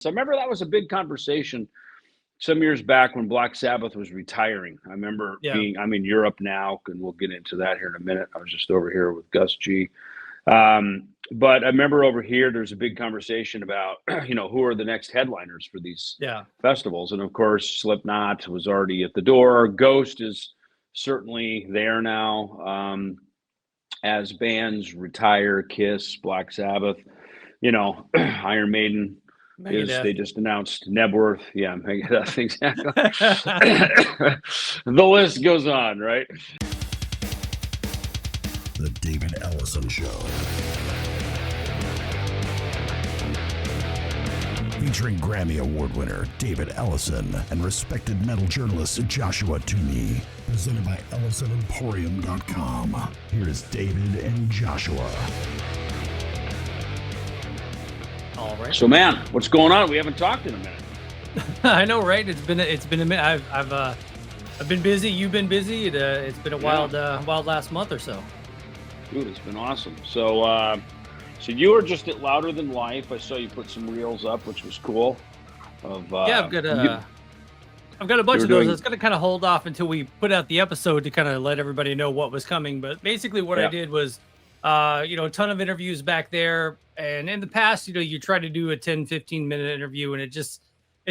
So I remember that was a big conversation some years back when Black Sabbath was retiring. I remember I'm in Europe now, and we'll get into that here in a minute. I was just over here with Gus G. But I remember over here, there's a big conversation about, who are the next headliners for these festivals. And of course, Slipknot was already at the door. Ghost is certainly there now. As bands retire, Kiss, Black Sabbath, Iron Maiden. They just announced Nebworth. Yeah, Megadeth, exactly. The list goes on, right? The David Ellefson Show. Featuring Grammy Award winner David Ellefson and respected metal journalist Joshua Toomey. Presented by EllefsonEmporium.com. Here's David and Joshua. All right. So, man, what's going on? We haven't talked in a minute. I know, right? It's been a minute. I've been busy. You've been busy. It's been a wild last month or so. Dude, it's been awesome. So you were just at Louder Than Life. I saw you put some reels up, which was cool. I've got a bunch of those. I was going to kind of hold off until we put out the episode to kind of let everybody know what was coming. But basically what I did was, a ton of interviews back there. And in the past, you try to do a 10, 15-minute interview, and it's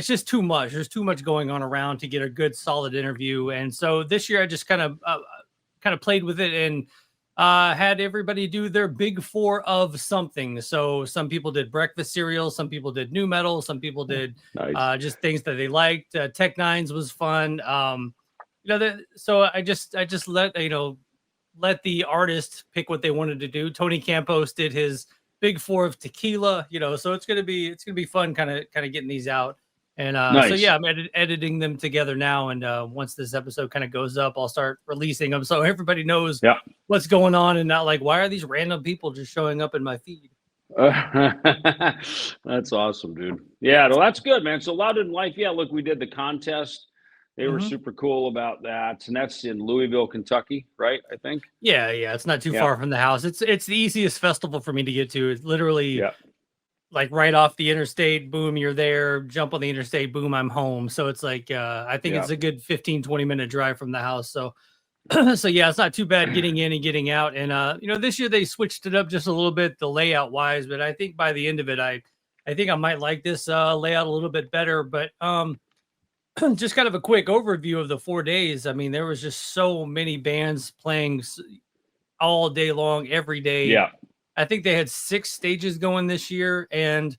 just too much. There's too much going on around to get a good, solid interview. And so this year I just kind of played with it and had everybody do their big four of something. So some people did breakfast cereal, some people did new metal, some people did just things that they liked. Tech Nines was fun. So I just let the artist pick what they wanted to do. Tony Campos did his big four of tequila, so it's gonna be fun, kind of getting these out. And so I'm editing them together now. And once this episode kind of goes up, I'll start releasing them so everybody knows what's going on and not like, why are these random people just showing up in my feed? That's awesome, dude. Yeah, well, that's good, man. So Louder Than Life. Yeah, look, we did the contest. They were super cool about that. And that's in Louisville, Kentucky, right? I think. Yeah. It's not too far from the house. It's the easiest festival for me to get to. It's literally like right off the interstate, boom, you're there. Jump on the interstate, boom, I'm home. So it's like, I think it's a good 15, 20-minute drive from the house. So, it's not too bad getting in and getting out. And, this year they switched it up just a little bit, the layout wise, but I think by the end of it, I think I might like this layout a little bit better. But, just kind of a quick overview of the 4 days. I mean, there was just so many bands playing all day long, every day. Yeah. I think they had 6 stages going this year. And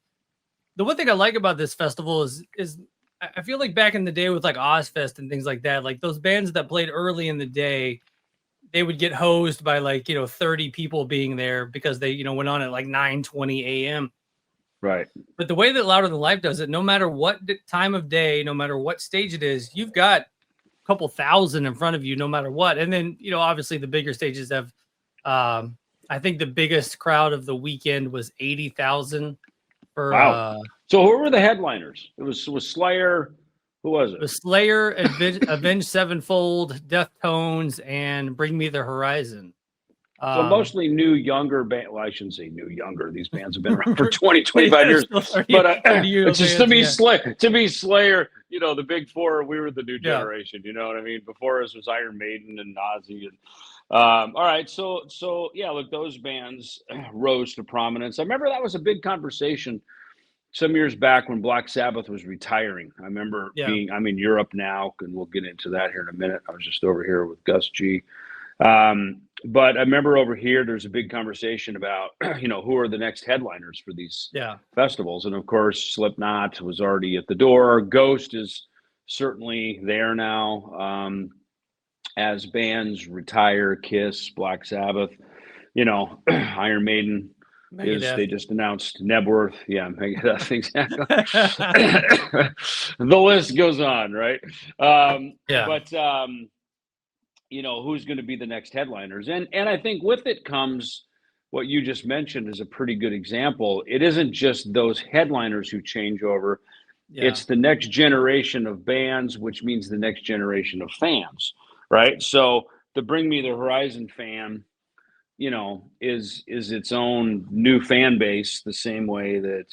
the one thing I like about this festival is I feel like back in the day with like Ozfest and things like that, like those bands that played early in the day, they would get hosed by 30 people being there because they, went on at like 9:20 a.m. Right. But the way that Louder Than Life does it, no matter what time of day, no matter what stage it is, you've got a couple thousand in front of you, no matter what. And then, obviously the bigger stages have, I think the biggest crowd of the weekend was 80,000 for. Wow. So who were the headliners? It was Slayer. Who was it? It was Slayer, Avenged Sevenfold, Deftones, and Bring Me the Horizon. So mostly new, younger band. Well, I shouldn't say new, younger. These bands have been around for 20, 25 years. But it's just to be Slayer. The big four. We were the new generation. You know what I mean? Before us was Iron Maiden and Ozzy. And all right, so look, those bands rose to prominence. I remember that was a big conversation some years back when Black Sabbath was retiring. I remember I'm in Europe now, and we'll get into that here in a minute. I was just over here with Gus G. But I remember over here, there's a big conversation about, who are the next headliners for these festivals. And of course, Slipknot was already at the door. Ghost is certainly there now. As bands retire, Kiss, Black Sabbath, Iron Maiden. They just announced Nebworth. Yeah, Megadeth, exactly. The list goes on, right? But who's going to be the next headliners? And I think with it comes what you just mentioned is a pretty good example. It isn't just those headliners who change over. Yeah. It's the next generation of bands, which means the next generation of fans, right? So the Bring Me the Horizon fan, is its own new fan base, the same way that,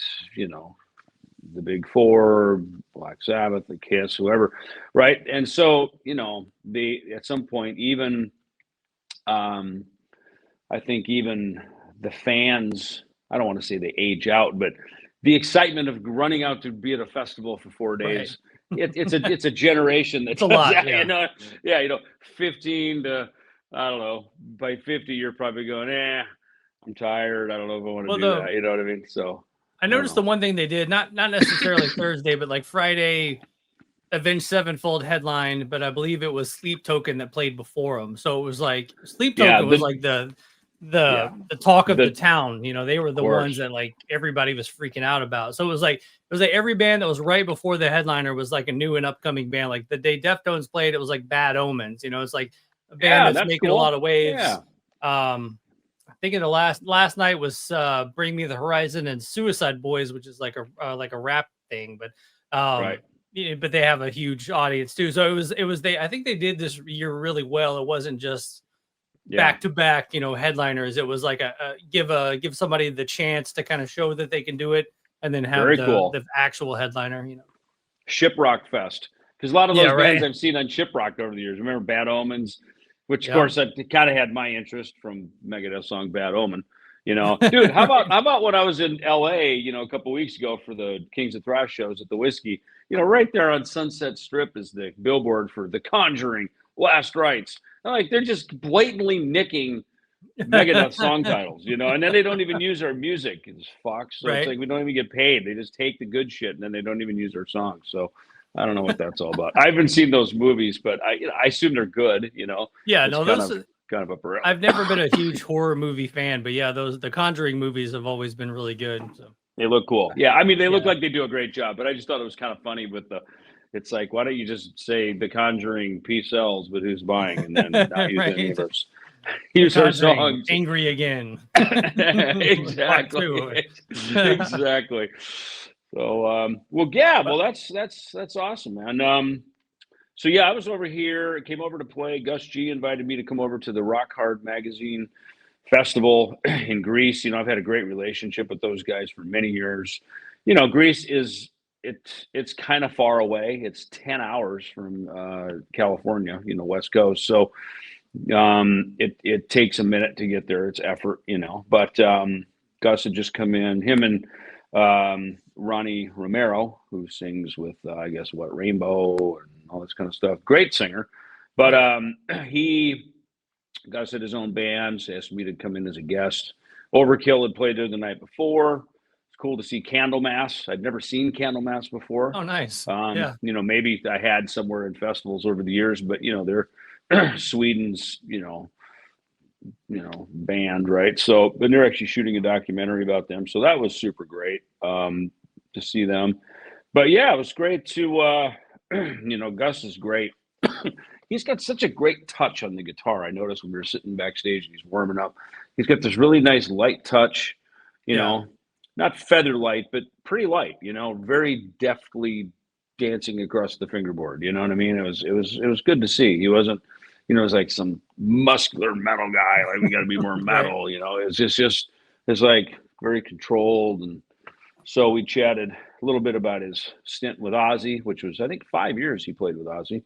the Big Four, Black Sabbath, the Kiss, whoever, right? And so, at some point, even I think even the fans, I don't want to say they age out, but the excitement of running out to be at a festival for 4 days, it's a generation that's a lot, yeah. 15 to, I don't know, by 50, you're probably going, I'm tired. I don't know if I want to do that. You know what I mean? So I noticed the one thing they did, not necessarily Thursday, but like Friday, Avenged Sevenfold headline, but I believe it was Sleep Token that played before them. So it was like Sleep Token was like the talk of the town. They were the ones that like everybody was freaking out about. So it was like every band that was right before the headliner was like a new and upcoming band. Like the day Deftones played, it was like Bad Omens. It's like a band that's making cool. a lot of waves. Yeah. I think in the last night was Bring Me the Horizon and Suicide Boys, which is like a rap thing, but right. But they have a huge audience too. So it was I think they did this year really well. It wasn't just back to back, headliners. It was like give somebody the chance to kind of show that they can do it, and then have the actual headliner. Shiprock Fest, because a lot of those bands I've seen on Shiprock over the years. Remember Bad Omens, which of course I kind of had my interest from Megadeth song Bad Omen. Dude, how about when I was in LA, a couple of weeks ago for the Kings of Thrash shows at the Whiskey, right there on Sunset Strip is the billboard for The Conjuring, Last Rites. They're just blatantly nicking Megadeth song titles, and then they don't even use our music. It's Fox, so it's like we don't even get paid. They just take the good shit and then they don't even use our songs. So I don't know what that's all about. I haven't seen those movies, but I assume they're good. Yeah, no, those kind of up around. I've never been a huge horror movie fan, but yeah, the Conjuring movies have always been really good. So they look cool. Yeah, I mean they look like they do a great job, but I just thought it was kind of funny with it's like, why don't you just say The Conjuring P sells, but who's buying, and then not use any of ours. Use our songs. Angry Again. Exactly. Exactly. So that's awesome, man. So I was over here, came over to play. Gus G invited me to come over to the Rock Hard Magazine Festival in Greece. I've had a great relationship with those guys for many years. Greece it's kind of far away. It's 10 hours from California, West Coast. So it takes a minute to get there. It's effort, but Gus had just come in, him and Ronnie Romero, who sings with Rainbow and all this kind of stuff. Great singer, but Gus had his own band, so asked me to come in as a guest. Overkill had played there the night before. It's cool to see Candlemass. I'd never seen Candlemass before. Oh, nice. Maybe I had somewhere in festivals over the years, but they're Sweden's, band, right? So, but they're actually shooting a documentary about them. So that was super great to see them. But yeah, it was great to, Gus is great. He's got such a great touch on the guitar. I noticed when we were sitting backstage and he's warming up. He's got this really nice light touch, not feather light, but pretty light, very deftly dancing across the fingerboard. You know what I mean? It was good to see. He wasn't, it was like some muscular metal guy. Like, we got to be more metal. It's like very controlled. And so we chatted a little bit about his stint with Ozzy, which was, I think, 5 years he played with Ozzy.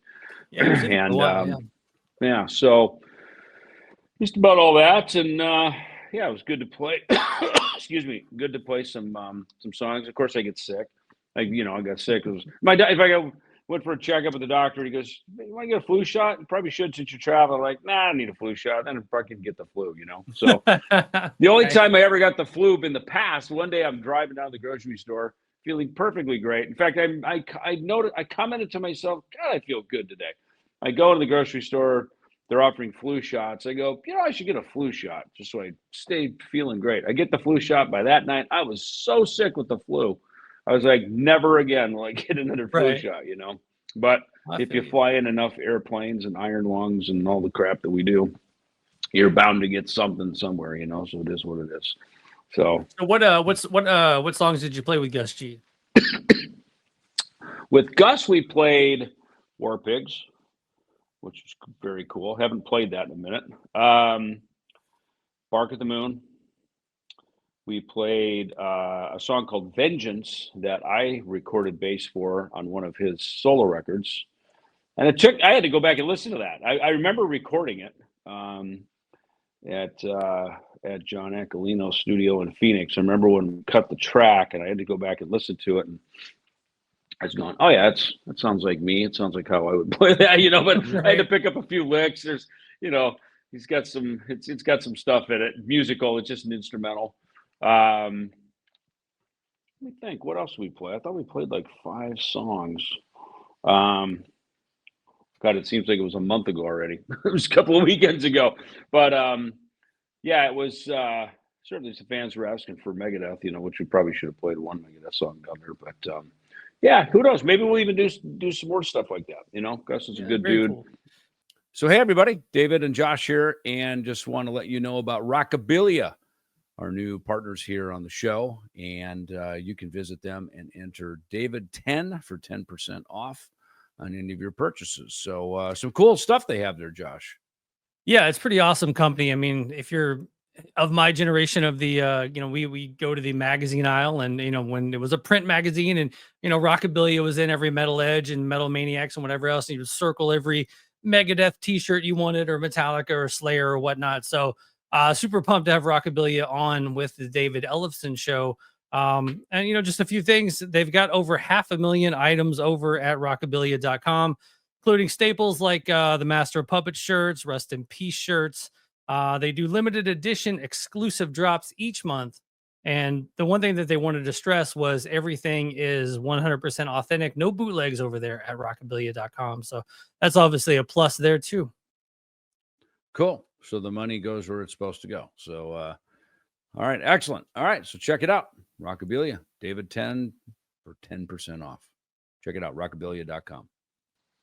And so just about all that. And it was good to play. Excuse me, good to play some songs. Of course, I get sick. I got sick. It was went for a checkup with the doctor. He goes, "You want to get a flu shot? You probably should since you're traveling." I'm like, nah, I don't need a flu shot. Then I probably can get the flu, So the only time I ever got the flu in the past, one day I'm driving down to the grocery store, feeling perfectly great. In fact, I commented to myself, God, I feel good today. I go to the grocery store. They're offering flu shots. I go, I should get a flu shot just so I stay feeling great. I get the flu shot. By that night, I was so sick with the flu. I was like, never again will I get another flu shot, But if you fly in enough airplanes and iron lungs and all the crap that we do, you're bound to get something somewhere, So it is what it is. So what songs did you play with Gus G? With Gus, we played War Pigs, which is very cool. Haven't played that in a minute. Bark at the Moon. we played a song called Vengeance that I recorded bass for on one of his solo records. And I had to go back and listen to that. I remember recording it at John Acolino's studio in Phoenix. I remember when we cut the track, and I had to go back and listen to it. And I was going, oh yeah, that sounds like me. It sounds like how I would play that, But right. I had to pick up a few licks. There's, he's got it's got some stuff in it. Musical. It's just an instrumental. Let me think. What else did we play? I thought we played like 5 songs. God, it seems like it was a month ago already. It was a couple of weekends ago. But yeah, it was certainly some fans were asking for Megadeth, which we probably should have played one Megadeth song down there. But yeah, who knows? Maybe we'll even do some more stuff like that. Gus is a good dude. Cool. So hey, everybody, David and Josh here, and just want to let you know about Rockabillia, our new partners here on the show, and you can visit them and enter David10 for 10% off on any of your purchases. So some cool stuff they have there, Josh. Yeah, it's pretty awesome company. I mean, if you're of my generation of the, we go to the magazine aisle, and, when it was a print magazine, and, Rockabillia was in every Metal Edge and Metal Maniacs and whatever else, and you would circle every Megadeth t-shirt you wanted, or Metallica or Slayer or whatnot. So super pumped to have Rockabillia on with the David Ellefson Show. And, just a few things. They've got over 500,000 items over at rockabillia.com, including staples like the Master of Puppets shirts, Rest in Peace shirts. They do limited edition exclusive drops each month. And the one thing that they wanted to stress was everything is 100% authentic. No bootlegs over there at rockabillia.com. So that's obviously a plus there too. Cool. So the money goes where it's supposed to go. So, all right. Excellent. All right. So check it out. Rockabillia, David 10 for 10% off. Check it out. Rockabillia.com.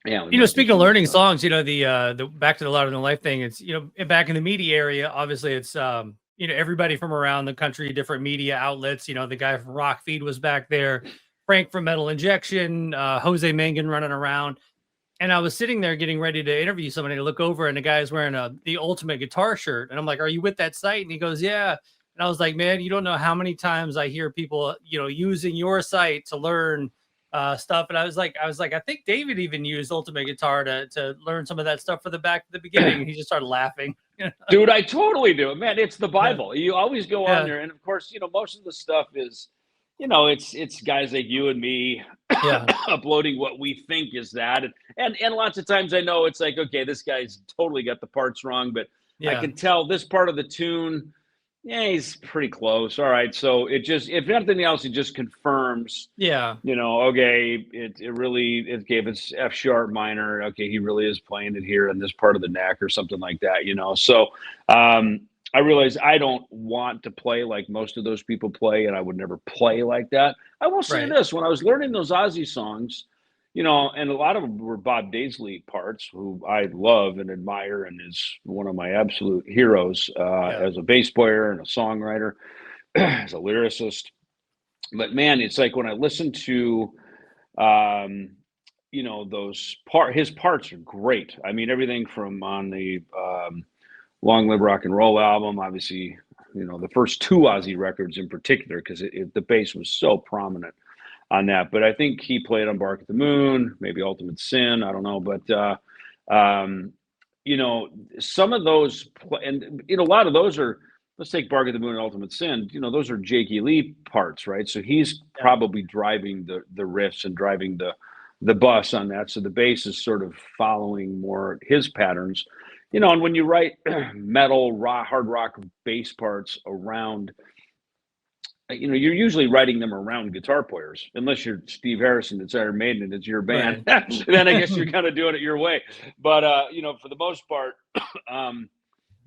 Yeah. Speaking of learning songs, the back to the Louder Than Life thing, it's, back in the media area, obviously it's, everybody from around the country, different media outlets, the guy from Rock Feed was back there, Frank from Metal Injection, Jose Mangan running around. And I was sitting there getting ready to interview somebody to look over, and the guy's wearing the Ultimate Guitar shirt. And I'm like, are you with that site? And he goes, yeah. And I was like, man, you don't know how many times I hear people, using your site to learn stuff. And I was like, I think David even used Ultimate Guitar to learn some of that stuff for the beginning. And he just started laughing. Dude, I totally do. Man, it's the Bible. Yeah. You always go on there. And of course, most of the stuff is, it's guys like you and me uploading what we think is that. And lots of times I know it's like, okay, this guy's totally got the parts wrong, but I can tell this part of the tune, he's pretty close. All right. So it just, if nothing else, it just confirms, okay, it gave us F sharp minor. Okay. He really is playing it here in this part of the neck or something like that, So, I realize I don't want to play like most of those people play, and I would never play like that. I will say this, when I was learning those Ozzy songs, and a lot of them were Bob Daisley parts, who I love and admire and is one of my absolute heroes as a bass player and a songwriter, as a lyricist. But man, it's like when I listen to, his parts are great. I mean, everything from on the Long Live Rock and Roll album, obviously, the first 2 Ozzy records in particular, because the bass was so prominent on that. But I think he played on Bark at the Moon, maybe Ultimate Sin, I don't know. But, some of those, and a lot of those are, let's take Bark at the Moon and Ultimate Sin, those are Jakey Lee parts, right? So he's probably driving the riffs and driving the bus on that. So the bass is sort of following more his patterns. And when you write metal, hard rock bass parts around, you're usually writing them around guitar players, unless you're Steve Harrison, it's Iron Maiden, and it's your band. Right. Then I guess you're kind of doing it your way. But, for the most part,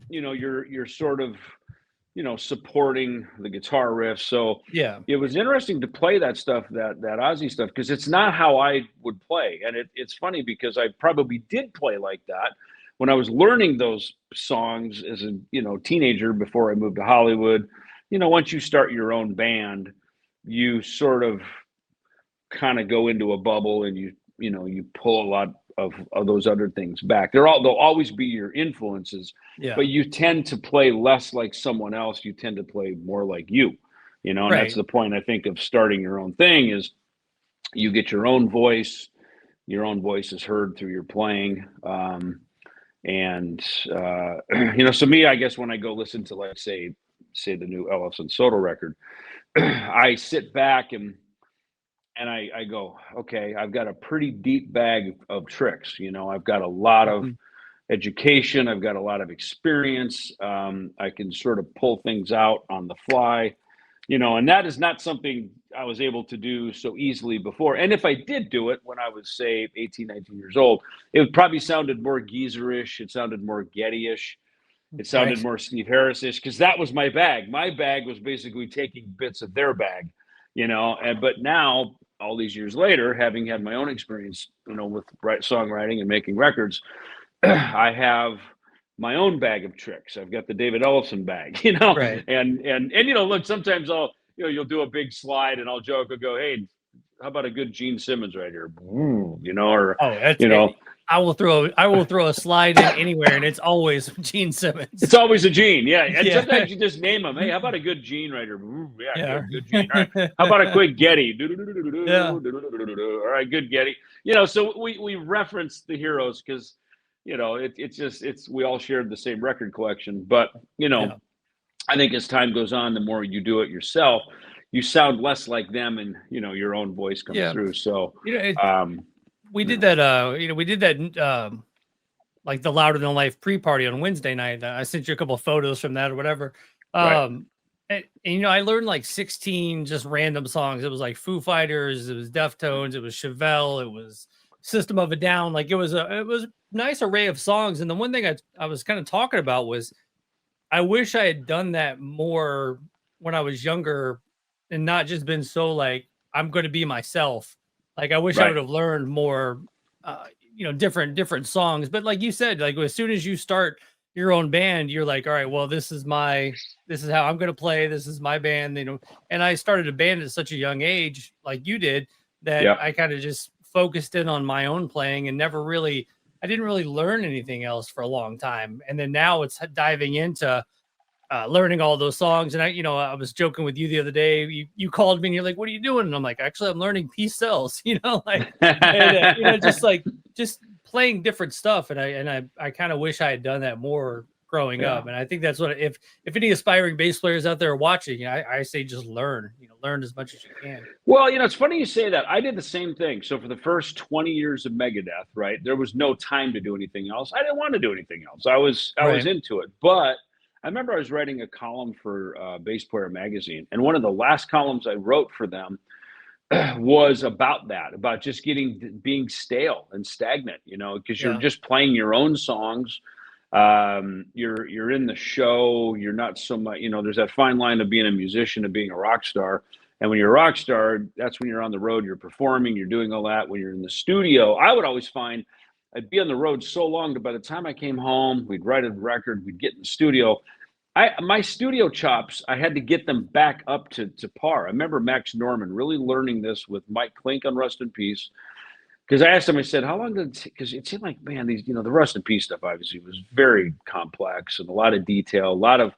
you're sort of, supporting the guitar riff. So it was interesting to play that stuff, that Ozzy stuff, because it's not how I would play. And it's funny because I probably did play like that when I was learning those songs as a teenager before I moved to Hollywood. Once you start your own band, you sort of kind of go into a bubble, and you pull a lot of those other things back. They'll always be your influences, but you tend to play less like someone else. You tend to play more like you, and that's the point, I think, of starting your own thing is you get your own voice. Your own voice is heard through your playing. So me, I guess when I go listen to, like, say the new Ellefson Soto record, I sit back and I go, okay, I've got a pretty deep bag of tricks. I've got a lot of education. I've got a lot of experience. I can sort of pull things out on the fly, and that is not something I was able to do so easily before. And if I did do it when I was, say, 18, 19 years old, it probably sounded more Geezer-ish. It sounded more Getty-ish. It sounded more Steve Harris-ish, because that was my bag. My bag was basically taking bits of their bag, but now, all these years later, having had my own experience, with songwriting and making records, I have my own bag of tricks. I've got the David Ellefson bag, and look, sometimes you'll do a big slide and I'll joke, I'll go, hey, how about a good Gene Simmons right here? I will throw a slide in anywhere, and it's always Gene Simmons. It's always a Gene, and sometimes you just name them. Hey, how about a good Gene right here? Good Gene. All right. How about a quick Getty? All right, good Getty. So we reference the heroes because we all shared the same record collection, but I think as time goes on, the more you do it yourself, you sound less like them, and your own voice comes through. So we did that. Like the Louder Than Life pre-party on Wednesday night. I sent you a couple of photos from that or whatever. And I learned like 16 just random songs. It was like Foo Fighters, it was Deftones, it was Chevelle, it was System of a Down. Like it was a nice array of songs. And the one thing I was kind of talking about was I wish I had done that more when I was younger and not just been so like, I'm going to be myself. Like I wish I would have learned more, different songs. But like you said, like as soon as you start your own band, you're like, all right, well, this is how I'm going to play. This is my band, and I started a band at such a young age, like you did, that I kind of just focused in on my own playing and I didn't really learn anything else for a long time. And then now it's diving into learning all those songs. And I was joking with you the other day. You called me and you're like, "What are you doing?" And I'm like, "Actually, I'm learning Peace Cells." Just playing different stuff. And I kind of wish I had done that more growing up. And I think that's what if any aspiring bass players out there are watching, I say just learn. Learn as much as you can. Well, it's funny you say that. I did the same thing. So for the first 20 years of Megadeth, right, there was no time to do anything else. I didn't want to do anything else. I was into it, but I remember I was writing a column for Bass Player magazine, and one of the last columns I wrote for them was about that, about just being stale and stagnant, because you're just playing your own songs. You're in the show. You're not so much, there's that fine line of being a musician and being a rock star. And when you're a rock star, that's when you're on the road, you're performing, you're doing all that. When you're in the studio, I would always find I'd be on the road so long that by the time I came home, we'd write a record, we'd get in the studio. My studio chops, I had to get them back up to par. I remember Max Norman really learning this with Mike Klink on Rust in Peace. Because I asked him, I said, how long did it take? Because it seemed like, man, these, the Rust in Peace stuff obviously was very complex and a lot of detail, a lot of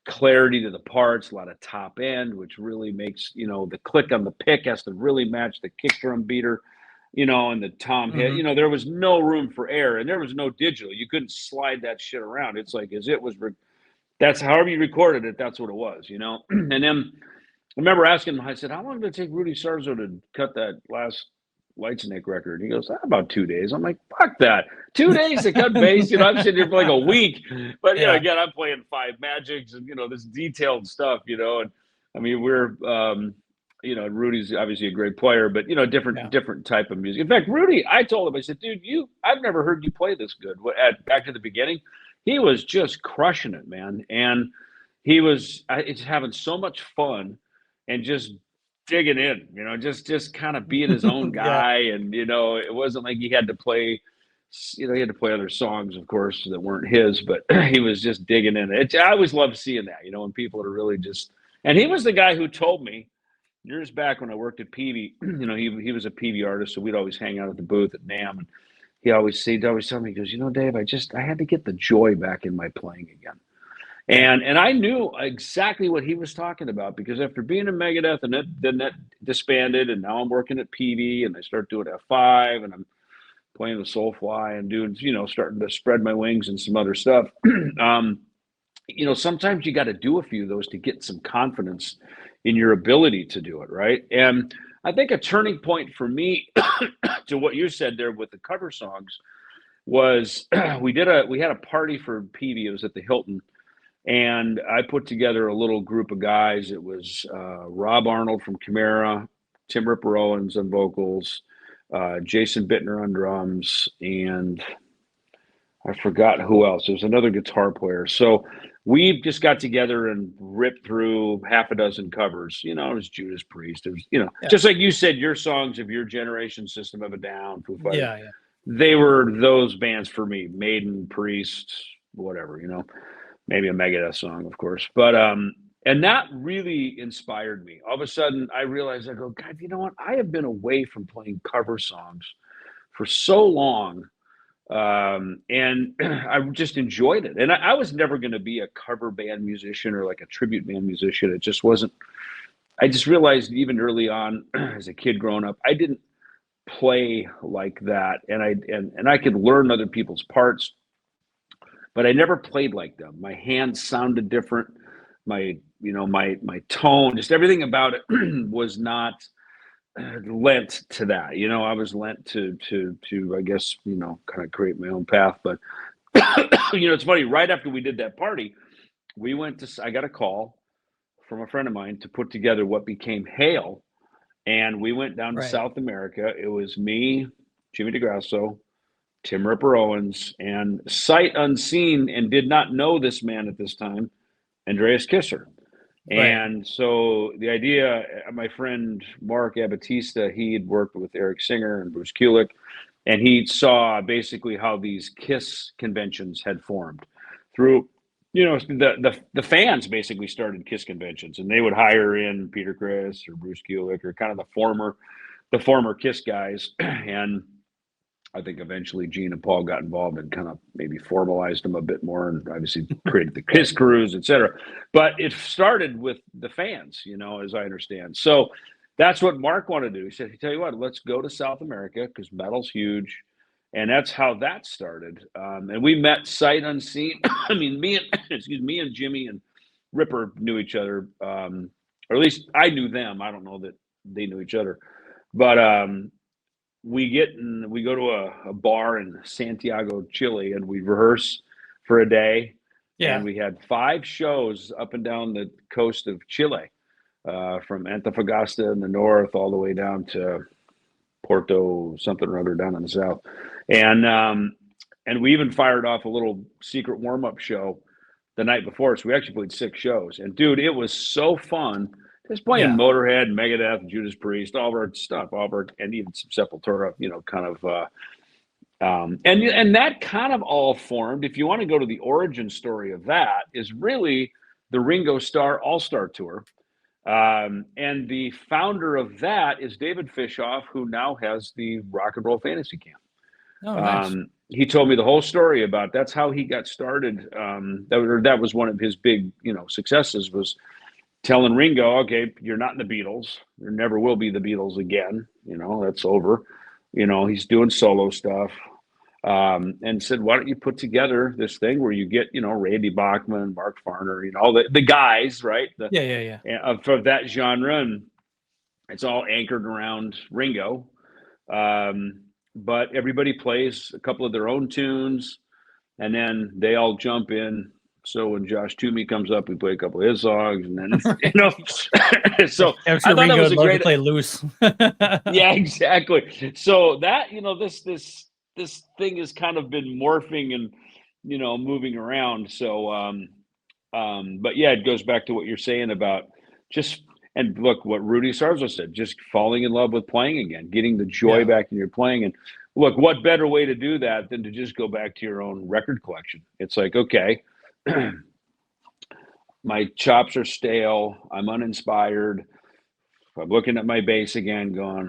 clarity to the parts, a lot of top end, which really makes, the click on the pick has to really match the kick drum beater, and the tom hit. There was no room for error, and there was no digital. You couldn't slide that shit around. It's like as it was, that's however you recorded it, that's what it was, And then I remember asking him, I said, how long did it take Rudy Sarzo to cut that last Whitesnake record? He goes, about 2 days. I'm like, fuck that. 2 days to cut bass. I'm sitting here for like a week. But again, I'm playing Five Magics and this detailed stuff, and I mean we're Rudy's obviously a great player, but different type of music. In fact, Rudy, I told him, I said, dude, I've never heard you play this good. Back to the beginning, he was just crushing it, man. And he was it's having so much fun and just digging in, just kind of being his own guy. And, it wasn't like he had to play, he had to play other songs, of course, that weren't his, but he was just digging in. I always love seeing that, when people are really just, and he was the guy who told me years back when I worked at Peavey, he was a Peavey artist. So we'd always hang out at the booth at NAMM. And he'd always tell me, he goes, Dave, I had to get the joy back in my playing again. And I knew exactly what he was talking about, because after being in Megadeth and then that disbanded, and now I'm working at PD, and I start doing F5, and I'm playing with Soulfly and doing, starting to spread my wings and some other stuff. Sometimes you got to do a few of those to get some confidence in your ability to do it, right? And I think a turning point for me to what you said there with the cover songs was we had a party for PD. It was at the Hilton. And I put together a little group of guys. It was Rob Arnold from Chimera, Tim Ripper Owens on vocals, Jason Bittner on drums, and I forgot who else. It was another guitar player. So we just got together and ripped through half a dozen covers. It was Judas Priest. It was, just like you said, your songs of your generation, System of a Down, Foo Fighters. Yeah. They were those bands for me. Maiden, Priest, whatever, maybe a Megadeth song, of course. But and that really inspired me. All of a sudden, I realized, I go, God, you know what? I have been away from playing cover songs for so long, and I just enjoyed it. And I was never going to be a cover band musician or like a tribute band musician. It just wasn't. I just realized even early on, as a kid growing up, I didn't play like that, and I could learn other people's parts, but I never played like them. My hands sounded different. My tone, just everything about it was not lent to that. I was lent to I guess, kind of create my own path. But it's funny, right after we did that party, I got a call from a friend of mine to put together what became Hail. And we went down to South America. It was me, Jimmy DeGrasso, Tim Ripper Owens, and sight unseen, and did not know this man at this time, Andreas Kisser. And so the idea, my friend Mark Abatista, he had worked with Eric Singer and Bruce Kulick, and he saw basically how these KISS conventions had formed through, the fans basically started KISS conventions, and they would hire in Peter Criss or Bruce Kulick or kind of the former KISS guys. And I think eventually Gene and Paul got involved and kind of maybe formalized them a bit more, and obviously created the KISS crews, et cetera. But it started with the fans, as I understand. So that's what Mark wanted to do. He said, hey, tell you what, let's go to South America because metal's huge. And that's how that started. And we met sight unseen. I mean, me and Jimmy and Ripper knew each other, or at least I knew them. I don't know that they knew each other. But we go to a bar in Santiago, Chile, and we rehearse for a day. Yeah. And we had 5 shows up and down the coast of Chile, from Antofagasta in the north all the way down to Porto something or other down in the south. And we even fired off a little secret warm-up show the night before. So we actually played 6 shows. And dude, it was so fun. Just playing Motorhead, Megadeth, Judas Priest, all of our stuff, and even some Sepultura, and that kind of all formed. If you want to go to the origin story of that, is really the Ringo Starr All-Star Tour. And the founder of that is David Fishoff, who now has the Rock and Roll Fantasy Camp. Oh, nice. He told me the whole story about that's how he got started. That was one of his big, successes, was telling Ringo, okay, you're not in the Beatles. There never will be the Beatles again. That's over. He's doing solo stuff. And said, why don't you put together this thing where you get, Randy Bachman, Mark Farner, all the guys, right? For that genre. And it's all anchored around Ringo. But everybody plays a couple of their own tunes, and then they all jump in. So when Josh Toomey comes up, we play a couple of his songs, and then so I'm sure Ringo would love to play loose. Yeah, exactly. So that this thing has kind of been morphing and moving around. So but yeah, it goes back to what you're saying about just, and look what Rudy Sarzo said, just falling in love with playing again, getting the joy back in your playing. And look, what better way to do that than to just go back to your own record collection? It's like, okay, my chops are stale, I'm uninspired, I'm looking at my bass again, going,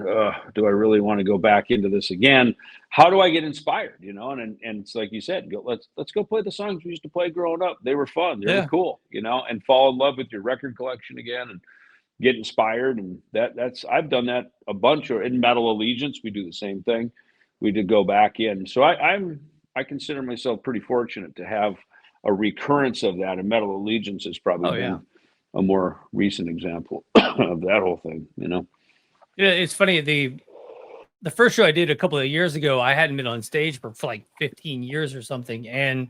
do I really want to go back into this again? How do I get inspired? You know, and it's like you said, let's go play the songs we used to play growing up. They were fun. They were cool, you know, and fall in love with your record collection again and get inspired. And that's I've done that a bunch. Or in Metal Allegiance, we do the same thing. We did go back in. So I consider myself pretty fortunate to have a recurrence of that. And Metal Allegiance has probably been a more recent example of that whole thing, you know? Yeah, it's funny. The first show I did a couple of years ago, I hadn't been on stage for like 15 years or something. And,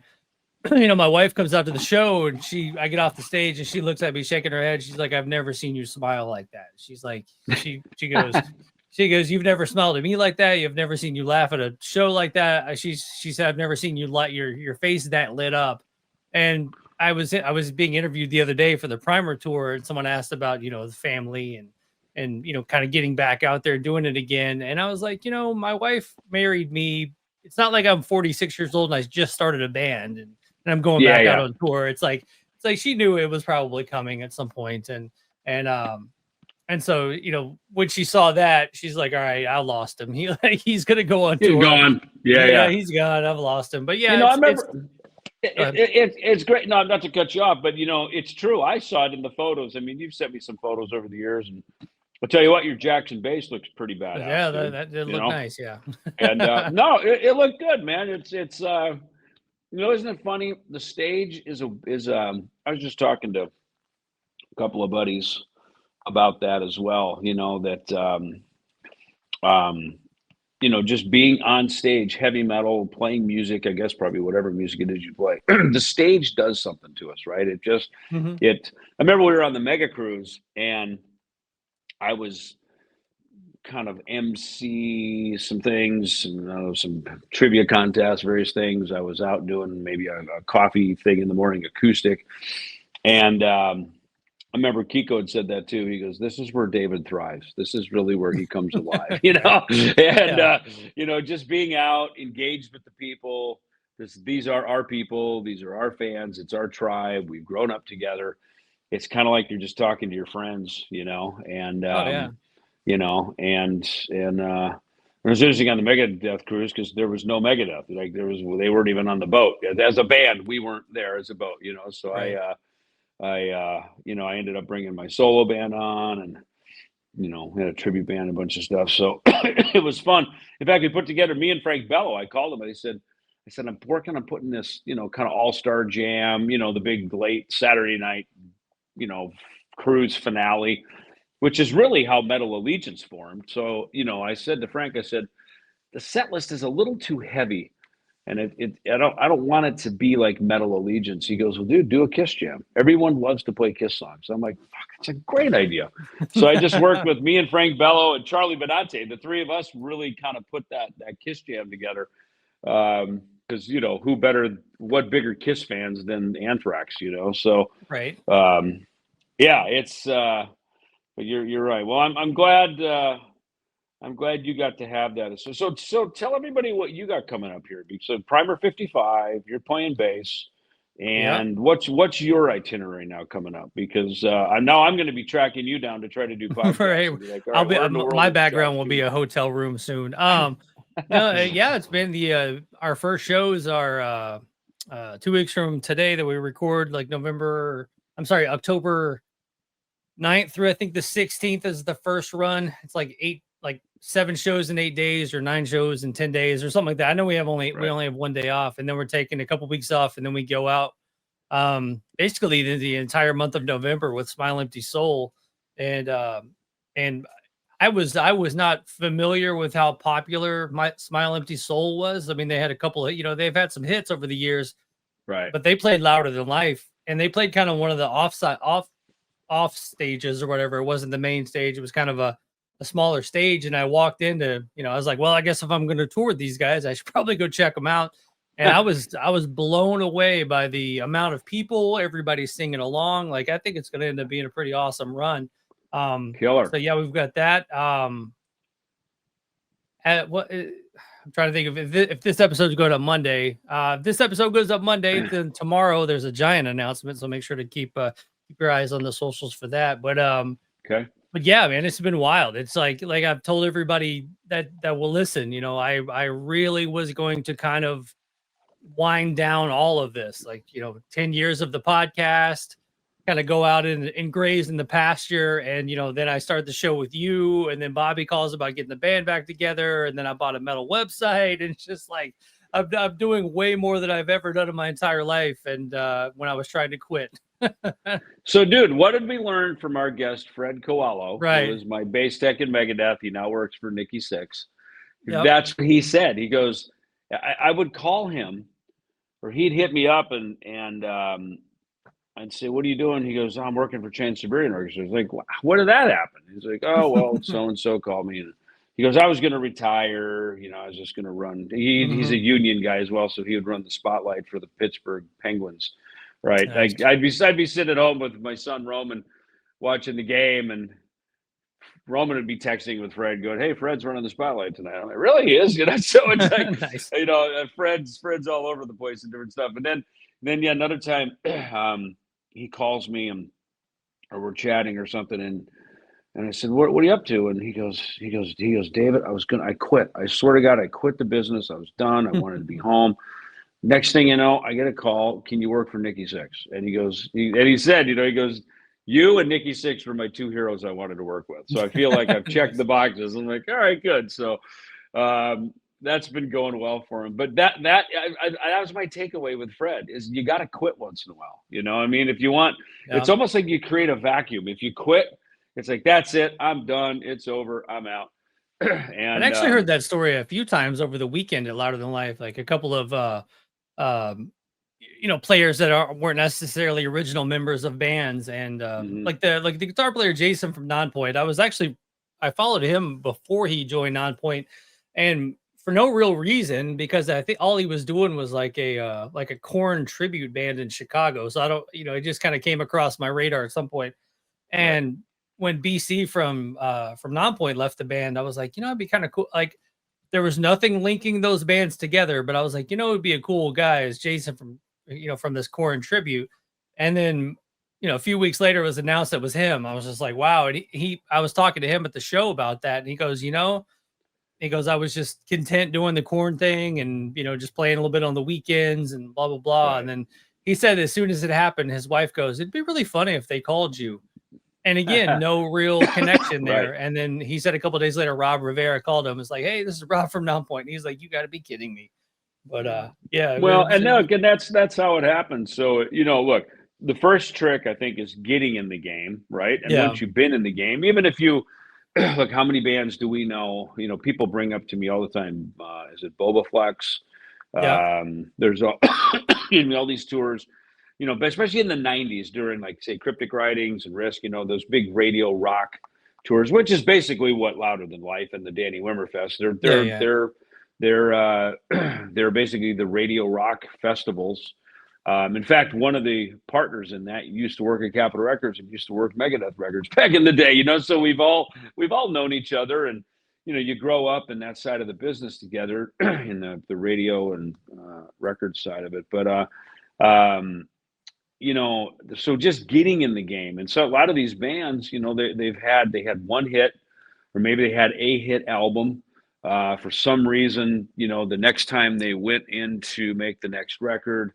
you know, my wife comes out to the show and I get off the stage and she looks at me shaking her head. She's like, I've never seen you smile like that. She's like, she goes, you've never smiled at me like that. You've never seen you laugh at a show like that. She said, I've never seen you light your face that lit up. And I was being interviewed the other day for the Primer tour, and someone asked about, you know, the family and you know, kind of getting back out there doing it again. And I was like, you know, my wife married me. It's not like I'm 46 years old and I just started a band and I'm going back out on tour. It's like she knew it was probably coming at some point. And so, you know, when she saw that, she's like, all right, I lost him. He's gonna go on tour. He's gone. Yeah, he's gone. I've lost him. But yeah, you know, I remember. It's great. No, not to cut you off, but you know, it's true. I saw it in the photos. I mean, you've sent me some photos over the years, and I'll tell you what, your Jackson bass looks pretty badass. Yeah, that did look nice. Yeah, and no, it looked good, man. It's you know, isn't it funny? The stage is I was just talking to a couple of buddies about that as well. You know that you know, just being on stage, heavy metal, playing music, I guess probably whatever music it is you play, the stage does something to us, right? It just, I remember we were on the Mega Cruise and I was kind of MC some things, some trivia contests, various things. I was out doing maybe a coffee thing in the morning, acoustic. And I remember Kiko had said that too. He goes, this is where David thrives. This is really where he comes alive, you know? And, you know, just being out, engaged with the people. These are our people. These are our fans. It's our tribe. We've grown up together. It's kind of like you're just talking to your friends, you know? And, you know, and it was interesting on the Megadeth cruise because there was no Megadeth. Like they weren't even on the boat. As a band, we weren't there as a boat, you know? So you know, I ended up bringing my solo band on and, you know, had a tribute band, a bunch of stuff. So it was fun. In fact, we put together me and Frank Bello. I called him and I said, I'm working on putting this, you know, kind of all-star jam, you know, the big late Saturday night, you know, cruise finale, which is really how Metal Allegiance formed. So, you know, I said to Frank, the set list is a little too heavy. And I don't want it to be like Metal Allegiance. He goes, well, dude, do a Kiss jam. Everyone loves to play Kiss songs. I'm like, fuck, it's a great idea. So I just worked with me and Frank Bello and Charlie Benante. The three of us really kind of put that Kiss jam together. Because, you know, what bigger Kiss fans than Anthrax, you know? So, right. Yeah, it's, but you're right. Well, I'm glad, I'm glad you got to have that. So tell everybody what you got coming up here. So Primer 55, you're playing bass, and what's your itinerary now coming up? Because I'm going to be tracking you down to try to do podcasts. Right. Like, my background will be a hotel room soon. It's been our first shows are 2 weeks from today that we record, like October 9th through I think the 16th is the first run. It's like 7 shows in 8 days or 9 shows in 10 days or something like that. I know we only have 1 day off, and then we're taking a couple weeks off, and then we go out basically the entire month of November with Smile Empty Soul. And I was not familiar with how popular my Smile Empty Soul was. I mean, they had a couple of, you know, they've had some hits over the years, right? But they played Louder Than Life, and they played kind of one of the off stages or whatever. It wasn't the main stage. It was kind of a smaller stage. And I walked into, you know, I was like, well, I guess if I'm going to tour with these guys, I should probably go check them out. And I was blown away by the amount of people, everybody singing along. Like, I think it's going to end up being a pretty awesome run. Killer. So yeah, we've got that. I'm trying to think of if this episode's going up Monday. If this episode goes up Monday, then tomorrow there's a giant announcement. So make sure to keep your eyes on the socials for that. But okay. But yeah, man, it's been wild. It's like I've told everybody that will listen, I really was going to kind of wind down all of this, 10 years of the podcast, kind of go out and graze in the pasture. And, then I start the show with you, and then Bobby calls about getting the band back together. And then I bought a metal website, and it's just like, I'm doing way more than I've ever done in my entire life. And when I was trying to quit. So, dude, what did we learn from our guest, Fred Coelho, right. who was my bass tech in Megadeth? He now works for Nikki Sixx. Yep. That's what he said. He goes, I would call him, or he'd hit me up and I'd say, what are you doing? He goes, I'm working for Chain Siberian Orchestra. I was like, what did that happen? He's like, oh, well, so-and-so called me. And he goes, I was going to retire. I was just going to run. He's a union guy as well, so he would run the spotlight for the Pittsburgh Penguins. Right. Nice. I'd be sitting at home with my son Roman watching the game, and Roman would be texting with Fred going, hey, Fred's running the spotlight tonight. I'm like, really? He is? So it's like, nice. Fred's all over the place and different stuff. And then another time he calls me or we're chatting or something. And I said, what are you up to? And he goes, David, I quit. I swear to God, I quit the business. I was done. I wanted to be home. Next thing you know, I get a call. Can you work for Nikki Sixx? And he said, you and Nikki Sixx were my two heroes I wanted to work with. So I feel like I've checked the boxes. I'm like, all right, good. So that's been going well for him. But that was my takeaway with Fred is you got to quit once in a while. If you want, it's almost like you create a vacuum. If you quit, it's like, that's it. I'm done. It's over. I'm out. And I actually heard that story a few times over the weekend at Louder Than Life, like a couple of players that weren't necessarily original members of bands, and like the guitar player Jason from Nonpoint. I followed him before he joined Nonpoint, and for no real reason, because I think all he was doing was like a Korn tribute band in Chicago. So I don't, it just kind of came across my radar at some point. And when BC from Nonpoint left the band, I was like, it'd be kind of cool. Like, there was nothing linking those bands together, but I was like, it'd be a cool guy as Jason from this Korn tribute. And then, a few weeks later it was announced it was him. I was just like, wow. And I was talking to him at the show about that. And he goes, I was just content doing the Korn thing and, just playing a little bit on the weekends and blah, blah, blah. Right. And then he said, as soon as it happened, his wife goes, it'd be really funny if they called you. And again, no real connection there. Right. And then he said a couple of days later, Rob Rivera called him. It's like, hey, this is Rob from Nonpoint. And he's like, you got to be kidding me. But yeah. Well, and look, and that's how it happens. So, look, the first trick I think is getting in the game, right? And once you've been in the game, even if you look, how many bands do we know? People bring up to me all the time. Is it Boba Flex? There's all these tours. But especially in the 90s during, like, say, Cryptic Writings and Risk, those big radio rock tours, which is basically what Louder Than Life and the Danny Wimmerfest. They're basically the radio rock festivals. In fact, one of the partners in that used to work at Capitol Records and used to work Megadeth Records back in the day. So we've all known each other, and you grow up in that side of the business together in the radio and record side of it. But so just getting in the game. And so a lot of these bands, they had one hit, or maybe they had a hit album. For some reason, the next time they went in to make the next record,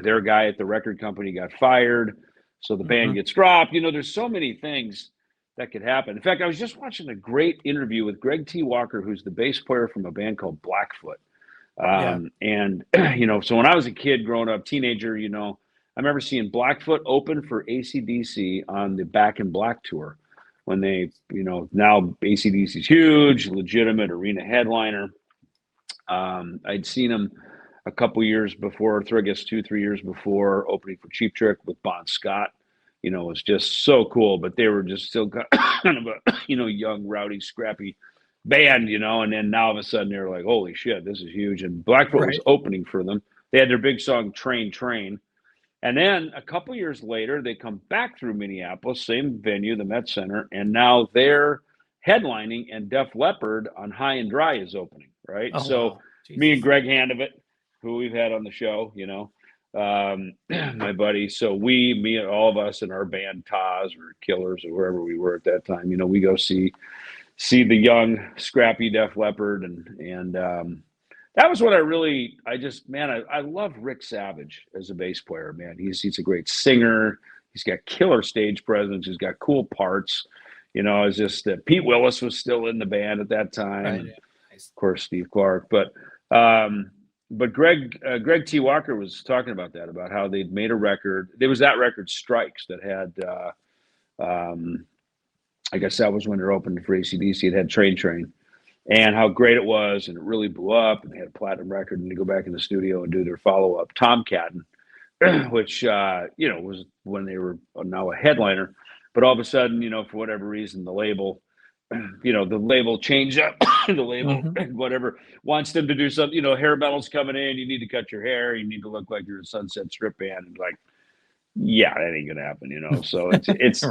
their guy at the record company got fired. So the band gets dropped. There's so many things that could happen. In fact, I was just watching a great interview with Greg T. Walker, who's the bass player from a band called Blackfoot. And, so when I was a kid growing up, teenager, I remember seeing Blackfoot open for AC/DC on the Back in Black tour when they, now AC/DC's huge, legitimate arena headliner. I'd seen them a couple years before, 2-3 years before, opening for Cheap Trick with Bon Scott. It was just so cool, but they were just still kind of a, young, rowdy, scrappy band, and then now all of a sudden they're like, holy shit, this is huge. And Blackfoot was opening for them. They had their big song, Train, Train. And then a couple years later, they come back through Minneapolis, same venue, the Met Center, and now they're headlining, and Def Leppard on High and Dry is opening, right? Oh, so wow. Me and Greg Handevitt, who we've had on the show, my buddy. So me and all of us in our band, Taz or Killers or wherever we were at that time, we go see the young, scrappy Def Leppard, and that was what I love Rick Savage as a bass player, man. He's a great singer. He's got killer stage presence. He's got cool parts. It's just that Pete Willis was still in the band at that time. Right, and yeah. Nice. Of course, Steve Clark. But Greg T. Walker was talking about that, about how they'd made a record. There was that record, Strikes, that had, I guess that was when they were opening for AC/DC. It had Train, and how great it was, and it really blew up, and they had a platinum record, and they go back in the studio and do their follow-up, Tomcattin', which, was when they were now a headliner. But all of a sudden, for whatever reason, the label changed up. The label, whatever, wants them to do something. Hair metal's coming in. You need to cut your hair. You need to look like you're a Sunset Strip band. And like, yeah, that ain't gonna happen. So it's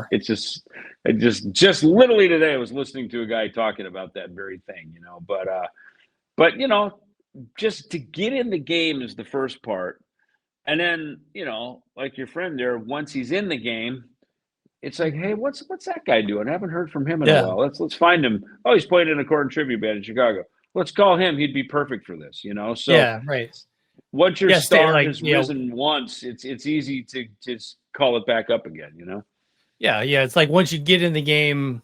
just literally today I was listening to a guy talking about that very thing. But just to get in the game is the first part, and then like your friend there, once he's in the game, it's like, hey, what's that guy doing? I haven't heard from him in a while. Let's find him. Oh, he's playing in a Corn tribute band in Chicago. Let's call him. He'd be perfect for this, So yeah, right. Once your star has risen once, it's easy to just call it back up again, Yeah, it's like once you get in the game,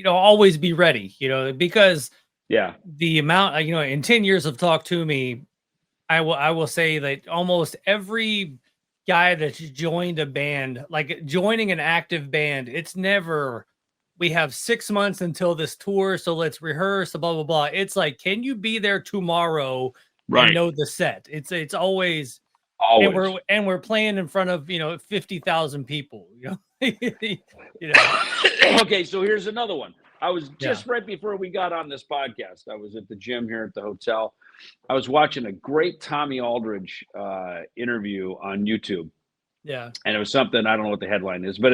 always be ready, because the amount, in 10 years of Talk to Me, I will say that almost every guy that's joined a band, like joining an active band, it's never, we have 6 months until this tour, so let's rehearse, blah blah blah. It's like, can you be there tomorrow and know the set? It's always. And we're playing in front of 50,000 people. Okay, so here's another one. I was just right before we got on this podcast, I was at the gym here at the hotel. I was watching a great Tommy Aldridge interview on YouTube. Yeah. And it was something, I don't know what the headline is, but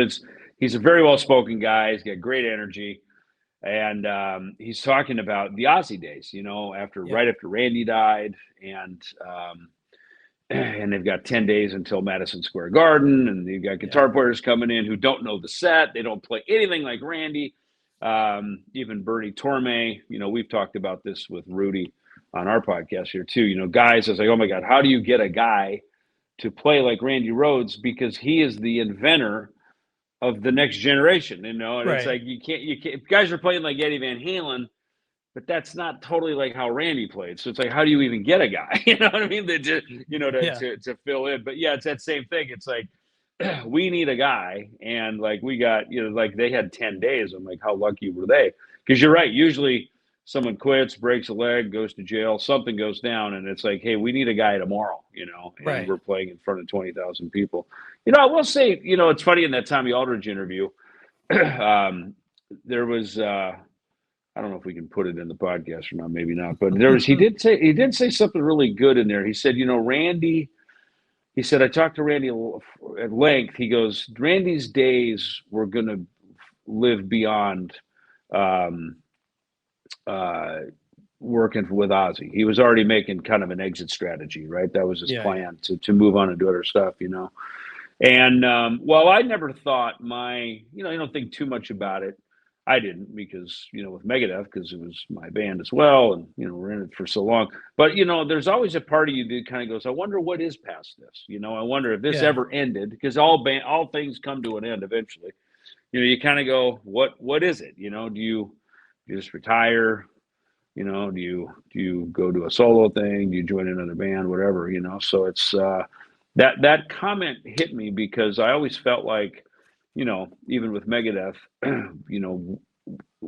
he's a very well-spoken guy. He's got great energy. And he's talking about the Ozzy days, right after Randy died, and they've got 10 days until Madison Square Garden, and you've got guitar players coming in who don't know the set. They don't play anything like Randy. Even Bernie Torme, we've talked about this with Rudy on our podcast here too. Guys, it's like, oh my God, how do you get a guy to play like Randy Rhoads? Because he is the inventor of the next generation, and it's like, you can't, guys are playing like Eddie Van Halen, but that's not totally like how Randy played. So it's like, how do you even get a guy? You know what I mean? To fill in. But yeah, it's that same thing. It's like, we need a guy, and like we got, like they had 10 days. I'm like, how lucky were they? Because you're right. Usually someone quits, breaks a leg, goes to jail, something goes down, and it's like, hey, we need a guy tomorrow, and we're playing in front of 20,000 people. I will say, it's funny, in that Tommy Aldridge interview, there was, I don't know if we can put it in the podcast or not, maybe not, but he did say something really good in there. He said, Randy, he said, I talked to Randy at length. He goes, Randy's days were going to live beyond working with Ozzy. He was already making kind of an exit strategy, right? That was his plan to move on and do other stuff, And while I never thought I don't think too much about it. I didn't, because, with Megadeth, because it was my band as well. And, we're in it for so long. But, there's always a part of you that kind of goes, I wonder what is past this. I wonder if this ever ended, because all things come to an end eventually. You kind of go, what is it? Do you just retire? Do you go to a solo thing? Do you join another band? Whatever, So it's that comment hit me, because I always felt like, even with Megadeth,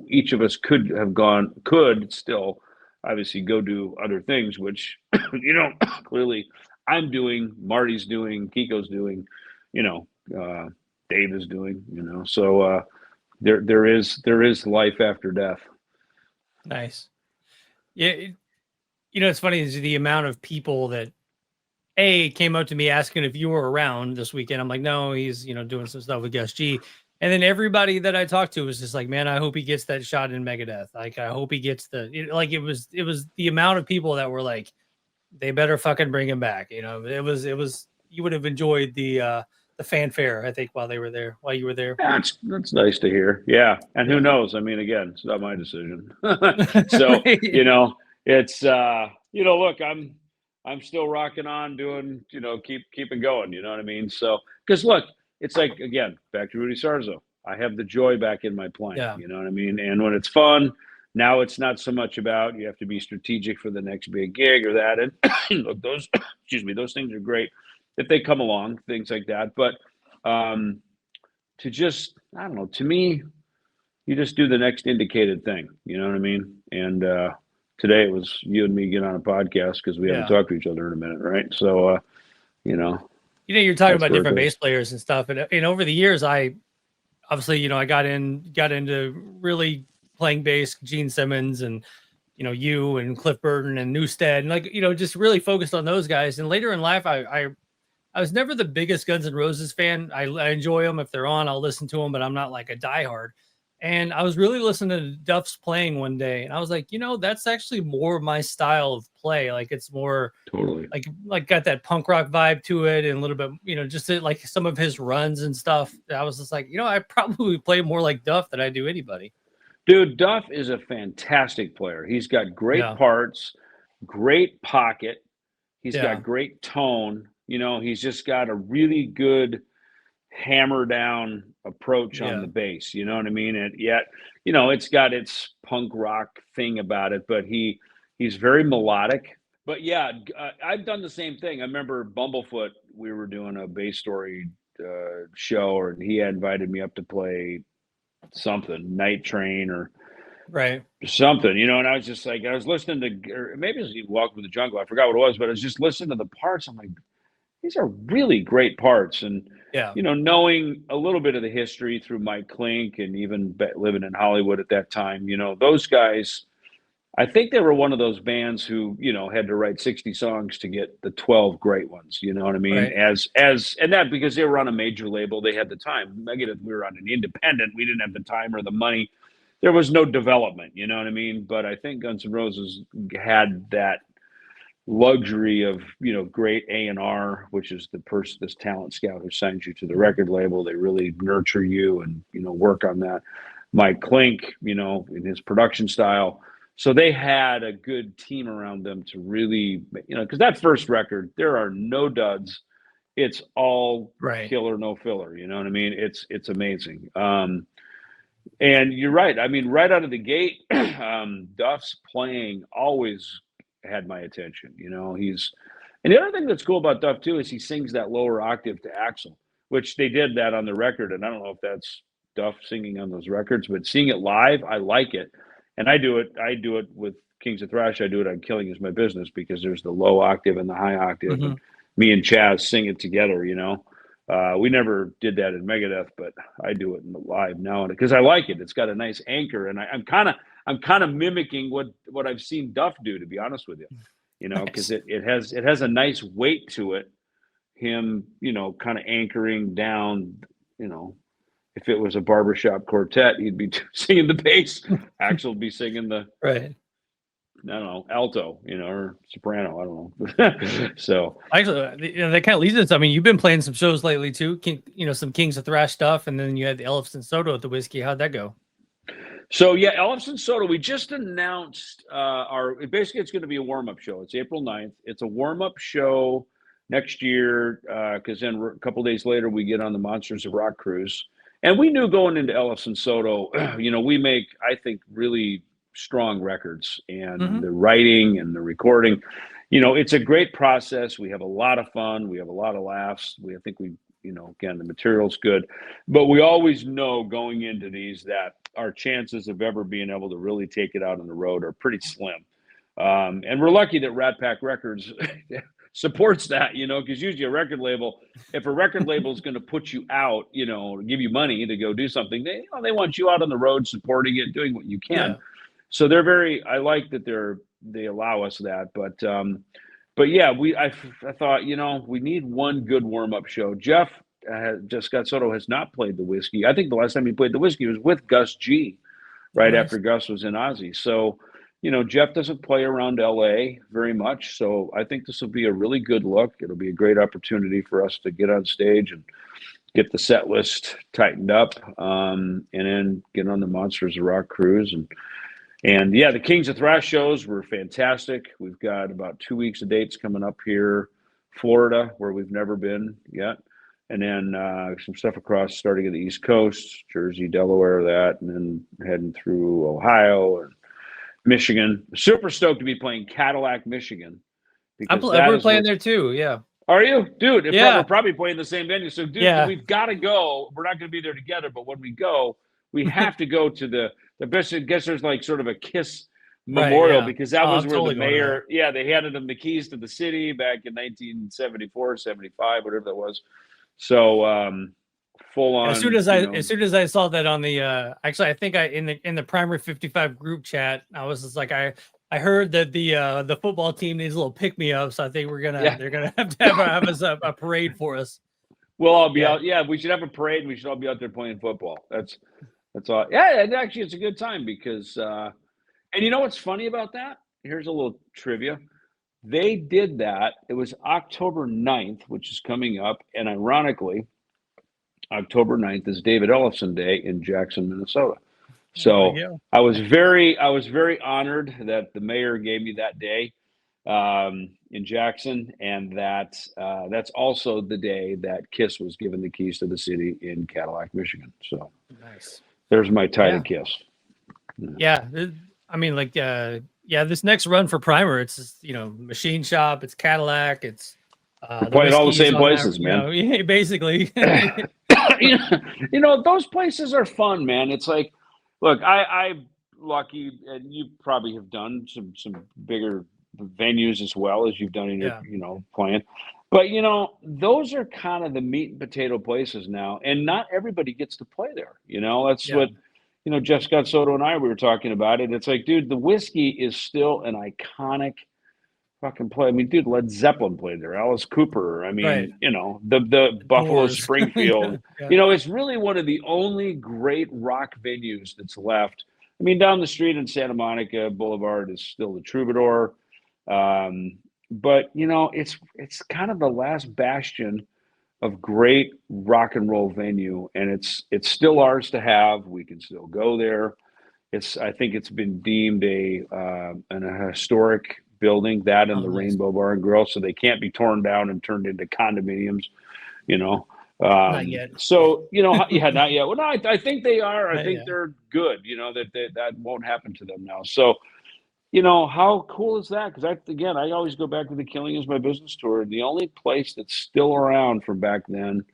each of us could still obviously go do other things, which, clearly I'm doing, Marty's doing, Kiko's doing, Dave is doing, so there is life after death. Nice. Yeah. It's funny is the amount of people that came up to me asking if you were around this weekend. I'm like, no, he's, doing some stuff with Gus G. And then everybody that I talked to was just like, man, I hope he gets that shot in Megadeth. Like, I hope he gets it was the amount of people that were like, they better fucking bring him back. You know, it was you would have enjoyed the fanfare, I think, while you were there. Yeah, that's nice to hear. Yeah. And who knows? I mean, again, it's not my decision. So, you know, it's look, I'm still rocking on doing, keep it going, you know what I mean? So, because look, it's like, again, back to Rudy Sarzo. I have the joy back in my playing, you know what I mean? And when it's fun, now it's not so much about you have to be strategic for the next big gig or that. And look, those things are great if they come along, things like that. But to just, I don't know, to me, you just do the next indicated thing, you know what I mean? And today it was you and me get on a podcast because we haven't talked to each other in a minute, right? So, you're talking about different bass players and stuff. And over the years, I got into really playing bass, Gene Simmons and, you and Cliff Burton and Newstead, and just really focused on those guys. And later in life, I was never the biggest Guns N' Roses fan. I enjoy them. If they're on, I'll listen to them, but I'm not like a diehard. And I was really listening to Duff's playing one day, and I was like, that's actually more my style of play. Like it's more totally like got that punk rock vibe to it, and a little bit, just like some of his runs and stuff. I was just like, I probably play more like Duff than I do anybody. Dude, Duff is a fantastic player. He's got great parts, great pocket. He's got great tone. He's just got a really good hammer down approach on the bass. You know what I mean? And yet, it's got its punk rock thing about it, but he's very melodic. But yeah, I've done the same thing. I remember Bumblefoot, we were doing a bass story show, and he had invited me up to play something, Night Train or something, and I was just like, I was listening to, or maybe it was even Welcome to the Jungle, I forgot what it was, but I was just listening to the parts. I'm like, these are really great parts. And knowing a little bit of the history through Mike Klink and even living in Hollywood at that time, those guys, I think they were one of those bands who, had to write 60 songs to get the 12 great ones. You know what I mean? And that because they were on a major label, they had the time. Megadeth, we were on an independent. We didn't have the time or the money. There was no development. You know what I mean? But I think Guns N' Roses had that luxury of, great A&R, which is this talent scout who signs you to the record label. They really nurture you and, work on that. Mike Klink, in his production style. So they had a good team around them to really, because that first record, there are no duds. It's all killer, no filler. You know what I mean? It's amazing. And you're right. I mean, right out of the gate, Duff's playing always had my attention. And the other thing that's cool about Duff too is he sings that lower octave to Axl, which they did that on the record. And I don't know if that's Duff singing on those records, but seeing it live, I like it. And I do it with Kings of Thrash. I do it on Killing Is My Business because there's the low octave and the high octave. Mm-hmm. And me and Chaz sing it together, We never did that in Megadeth, but I do it in the live now because I like it. It's got a nice anchor, and I'm kind of mimicking what I've seen Duff do, to be honest with you. Because it has a nice weight to it. Him, kind of anchoring down, If it was a barbershop quartet, he'd be singing the bass. Axl would be singing the I don't know, alto, or soprano. I don't know. So actually, that kind of leads us. I mean, you've been playing some shows lately too. Some Kings of Thrash stuff, and then you had the Ellefson Soto at the Whiskey. How'd that go? So yeah, Ellefson Soto. We just announced basically it's going to be a warm-up show. It's April 9th. It's a warm-up show next year because then a couple days later we get on the Monsters of Rock cruise. And we knew going into Ellefson Soto, we make, I think, really strong records, and the writing and the recording, it's a great process. We have a lot of fun. We have a lot of laughs. I think again, the material's good, but we always know going into these that our chances of ever being able to really take it out on the road are pretty slim. And we're lucky that Rat Pack Records supports that, because usually if a record label is going to put you out, give you money to go do something, they want you out on the road supporting it, doing what you can. Yeah. So I like that they allow us that, but yeah, I thought, we need one good warm-up show. Jeff Scott Soto has not played the Whiskey. I think the last time he played the Whiskey was with Gus G, right after Gus was in Ozzy. So, Jeff doesn't play around LA very much. So I think this will be a really good look. It'll be a great opportunity for us to get on stage and get the set list tightened up, and then get on the Monsters of Rock cruise. And yeah, the Kings of Thrash shows were fantastic. We've got about 2 weeks of dates coming up here, Florida, where we've never been yet. And then some stuff across, starting at the East Coast, Jersey, Delaware, that, and then heading through Ohio and Michigan. Super stoked to be playing Cadillac, Michigan. We're playing there too, yeah. Are you? Dude, yeah. We're probably playing the same venue. So, dude, we've got to go. We're not going to be there together, but when we go, we have to go to the best. I guess there's like sort of a KISS memorial, because that was where the mayor, they handed him the keys to the city back in 1974, 75, whatever that was. So, full on. As soon as I saw that on the, actually, I think in the Primer 55 group chat, I was just like, I heard that the football team needs a little pick me up, so I think they're gonna have to have us a parade for us. We'll all be out. Yeah, we should have a parade, and we should all be out there playing football. That's all. Yeah, and actually, it's a good time because, and you know what's funny about that? Here's a little trivia. They did that. It was October 9th, which is coming up, and ironically, October 9th is David Ellefson Day in Jackson, Minnesota. So I was very honored that the mayor gave me that day in Jackson, and that's also the day that KISS was given the keys to the city in Cadillac, Michigan. So nice. There's my tie to KISS. Yeah, I mean, like, this next run for Primer, it's Machine Shop, it's Cadillac, it's we're playing all the same places, man. Basically. Those places are fun, man. It's like, look, I'm lucky, and you probably have done some bigger venues as well as you've done in your playing. But those are kind of the meat and potato places now, and not everybody gets to play there. That's what Jeff Scott Soto and we were talking about it. It's like, dude, the whiskey is still an iconic fucking play. I mean, dude, Led Zeppelin played there. Alice Cooper. I mean, the Buffalo Springfield. It's really one of the only great rock venues that's left. I mean, down the street in Santa Monica Boulevard is still the Troubadour. But it's kind of the last bastion of great rock and roll venue, and it's still ours to have. We can still go there. I think it's been deemed a historic building, that and the Rainbow Bar and Grill, so they can't be torn down and turned into condominiums. Not yet. So not yet. Well, no, I think they are. I think they're good. That won't happen to them now. So. How cool is that? Because I always go back to the Killing Is My Business tour. The only place that's still around from back then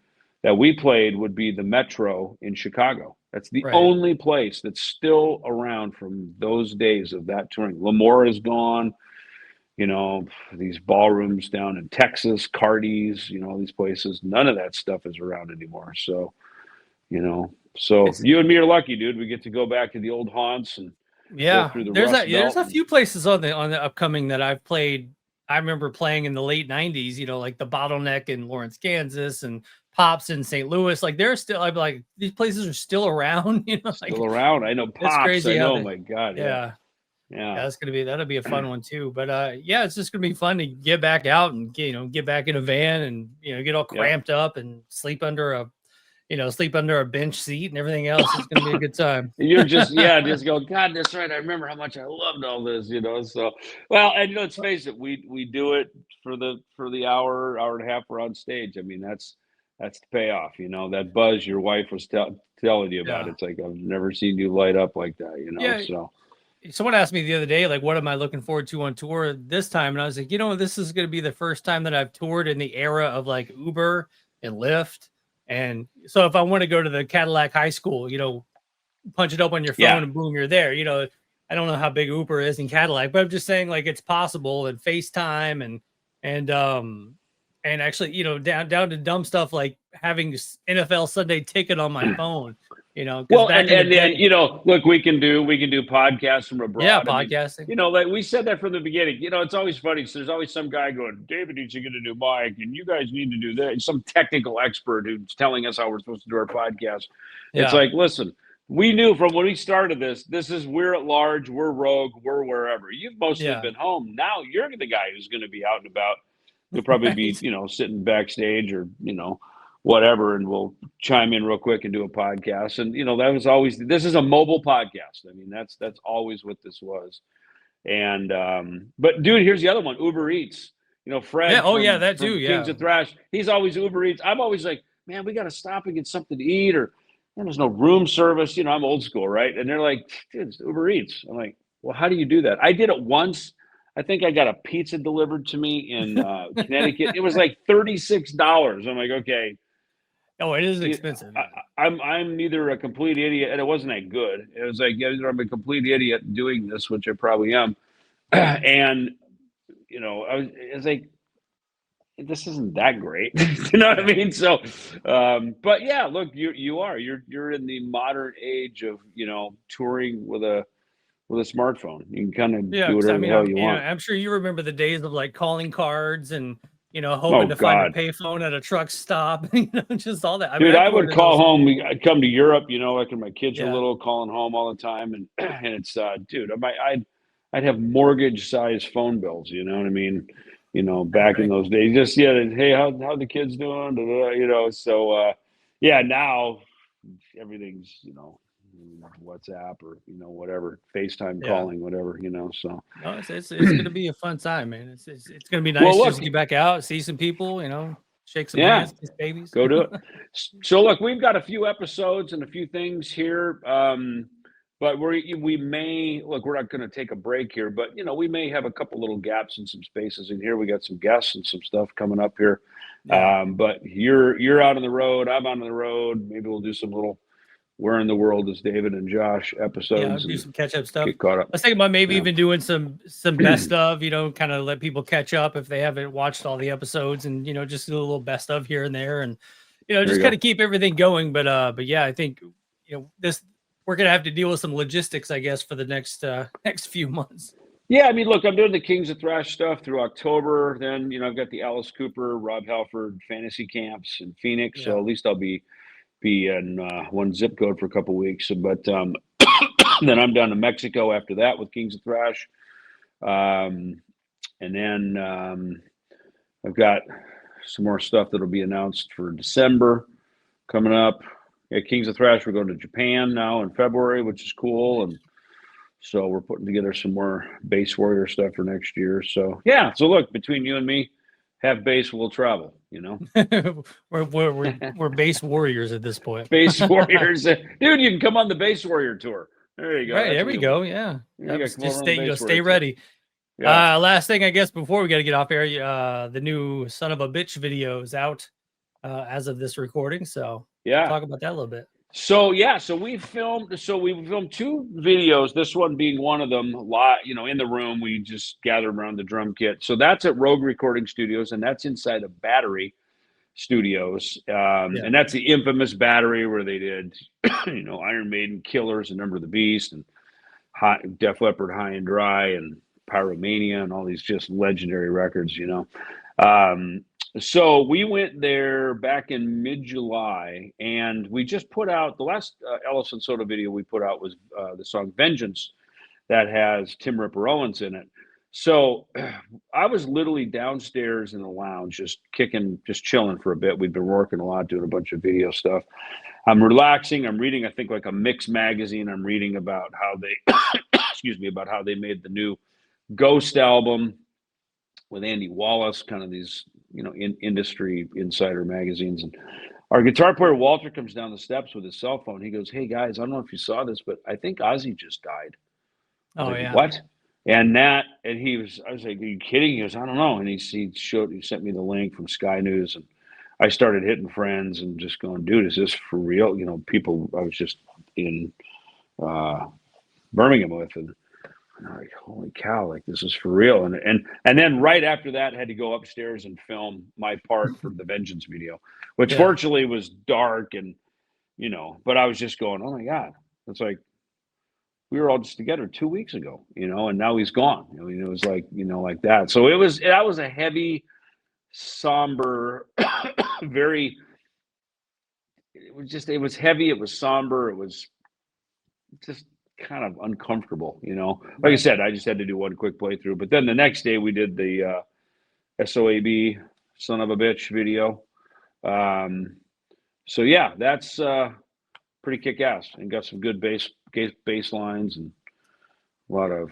that we played would be the Metro in Chicago. That's the only place that's still around from those days of that touring. L'Amour is gone. These ballrooms down in Texas, Cardi's, all these places. None of that stuff is around anymore. So, you and me are lucky, dude. We get to go back to the old haunts and there's a few places on the upcoming that I've played. I remember playing in the late 90s, like the Bottleneck in Lawrence, Kansas, and Pops in St. Louis. Like they're still, I'm like, these places are still around, still around. I know Pops. Crazy. I know, my God. Yeah. That'll be a fun one too. But it's just gonna be fun to get back out and get back in a van and get all cramped up and sleep under a bench seat and everything else. It's going to be a good time. You're just go, God, that's right. I remember how much I loved all this, So, well, and let's face it, we do it for the hour and a half we're on stage. I mean, that's the payoff, that buzz your wife was telling you about. It's like, I've never seen you light up like that, So someone asked me the other day, like, what am I looking forward to on tour this time? And I was like, this is going to be the first time that I've toured in the era of like Uber and Lyft. And so if I want to go to the Cadillac High School, punch it up on your phone and boom, you're there. I don't know how big Uber is in Cadillac, but I'm just saying like it's possible, and FaceTime and actually, down to dumb stuff like having NFL Sunday Ticket on my phone. Well, and look, we can do podcasts from abroad. Yeah, podcasting. Like we said that from the beginning. It's always funny. So there's always some guy going, David needs to get a new mic, and you guys need to do that. Some technical expert who's telling us how we're supposed to do our podcast. It's like, listen, we knew from when we started this is we're at large, we're rogue, we're wherever. You've mostly been home. Now you're the guy who's going to be out and about. You'll probably be, sitting backstage or, whatever, and we'll chime in real quick and do a podcast. And, that was always, this is a mobile podcast. I mean, that's always what this was. And, but dude, here's the other one, Uber Eats. Fred. Yeah. Oh yeah, that too. Kings of Thrash. He's always Uber Eats. I'm always like, man, we got to stop and get something to eat, or there's no room service. I'm old school, right? And they're like, dude, it's Uber Eats. I'm like, well, how do you do that? I did it once. I think I got a pizza delivered to me in Connecticut. It was like $36. I'm like, okay. Oh, it is expensive. I'm neither a complete idiot, and it wasn't that good. It was like, either I'm a complete idiot doing this, which I probably am, and I was like, this isn't that great. You know what I mean? So, but yeah, look, you're in the modern age of touring with a smartphone. You can kind of do whatever the hell you want. I'm sure you remember the days of like calling cards and hoping to find a payphone at a truck stop. Just all that. Dude, I would call home. I'd come to Europe. Like when my kids were little, calling home all the time, and it's dude, I'd have mortgage-sized phone bills. You know what I mean? Back in those days, just hey, how the kids doing? So now everything's WhatsApp or whatever, FaceTime calling, whatever, so no, it's gonna be a fun time, man. It's gonna be nice just to get back out, see some people, shake some hands, kiss babies, go do it. So look, we've got a few episodes and a few things here, but we may look, we're not going to take a break here, but we may have a couple little gaps and some spaces in here. We got some guests and some stuff coming up here. But you're out on the road, I'm out on the road. Maybe we'll do some little Where in the World is David and Josh episodes. Yeah, I'll do some catch up stuff. Get caught up. I was thinking about maybe even doing some best of, kind of let people catch up if they haven't watched all the episodes, and just do a little best of here and there, and just kind of keep everything going. But yeah, I think this, we're gonna have to deal with some logistics, I guess, for the next few months. Yeah, I mean, look, I'm doing the Kings of Thrash stuff through October. Then I've got the Alice Cooper, Rob Halford fantasy camps in Phoenix, so at least I'll be in one zip code for a couple weeks. But then I'm down to Mexico after that with Kings of Thrash, and then I've got some more stuff that'll be announced for December coming up. At Kings of Thrash, we're going to Japan now in February, which is cool. And so we're putting together some more Base Warrior stuff for next year. So, yeah. So, look, between you and me, have base, we'll travel, we're Base Warriors at this point. Base Warriors. Dude, you can come on the Base Warrior tour. There you go. Right, there we go. Yeah. Just stay ready. Yeah. Last thing, I guess, before we got to get off air, the new Son of a Bitch video is out as of this recording. So, talk about that a little bit. So we filmed two videos, this one being one of them, in the room. We just gathered around the drum kit. So that's at Rogue Recording Studios, and that's inside of Battery Studios. And that's the infamous Battery where they did Iron Maiden, Killers, and Number of the Beast, and Def Leppard, High and Dry, and Pyromania, and all these just legendary records. So we went there back in mid-July, and we just put out the last Ellefson Soda video we put out was the song Vengeance that has Tim Ripper Owens in it. So I was literally downstairs in the lounge, just chilling for a bit. We'd been working a lot, doing a bunch of video stuff. I'm relaxing. I'm reading, I think, like a Mix magazine. I'm reading about how they, about how they made the new Ghost album with Andy Wallace, kind of these, industry insider magazines. And our guitar player, Walter, comes down the steps with his cell phone. He goes, "Hey guys, I don't know if you saw this, but I think Ozzy just died." What? And I was like, "Are you kidding?" He goes, "I don't know." And he sent me the link from Sky News, and I started hitting friends and just going, "Dude, is this for real?" People I was just in Birmingham with, and I'm like, holy cow, like this is for real. And then right after that, I had to go upstairs and film my part for the Vengeance video, which fortunately was dark and, but I was just going, oh my God, it's like, we were all just together 2 weeks ago, and now he's gone. It was like, like that. So that was a heavy, somber, it was heavy. It was somber. It was just kind of uncomfortable, you know. Like I said, I just had to do one quick playthrough, but then the next day we did the SOAB son of a bitch video. So yeah, that's pretty kick-ass and got some good bass lines and a lot of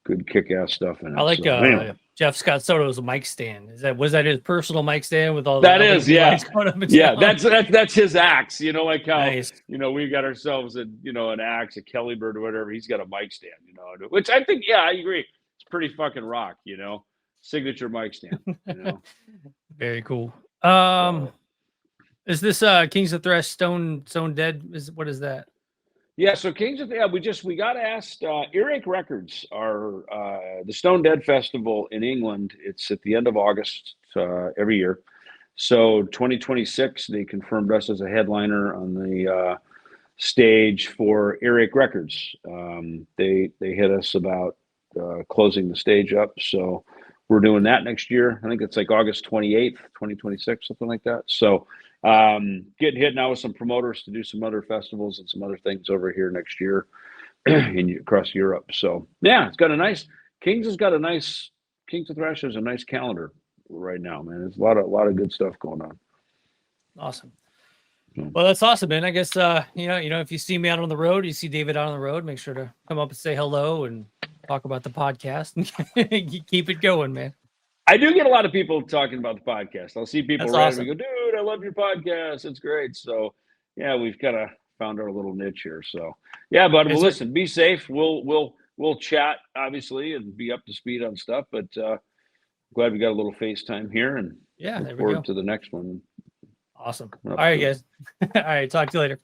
good kick-ass stuff in it. I like so, anyway. Jeff Scott Soto's mic stand. Was that his personal mic stand with all that the is yeah that's his axe, you know, like how nice. You know, we got ourselves an axe, a Kelly Bird or whatever. He's got a mic stand, you know, which I think I agree, it's pretty fucking rock, you know, signature mic stand, you know. Very cool. Is this Kings of Thrash Stone Dead? What is that? Yeah, so Kings of we got asked. Earache Records are the Stone Dead Festival in England. It's at the end of August every year. So 2026, they confirmed us as a headliner on the stage for Earache Records. They hit us about closing the stage up. So we're doing that next year. I think it's like August 28th, 2026, something like that. So getting hit now with some promoters to do some other festivals and some other things over here next year across Europe. So yeah, it's got a nice Kings of Thrash has a nice calendar right now, man. There's a lot of good stuff going on. Awesome. Well, that's awesome, man. I guess you know, if you see me out on the road, you see David out on the road, make sure to come up and say hello and talk about the podcast and keep it going, man. I do get a lot of people talking about the podcast. I'll see people awesome. and go, dude, I love your podcast. It's great. So yeah, we've kind of found our little niche here. So yeah, bud. Well, listen, be safe. We'll chat obviously and be up to speed on stuff. But glad we got a little FaceTime here and look forward to the next one. Awesome. All right, guys. All right, talk to you later.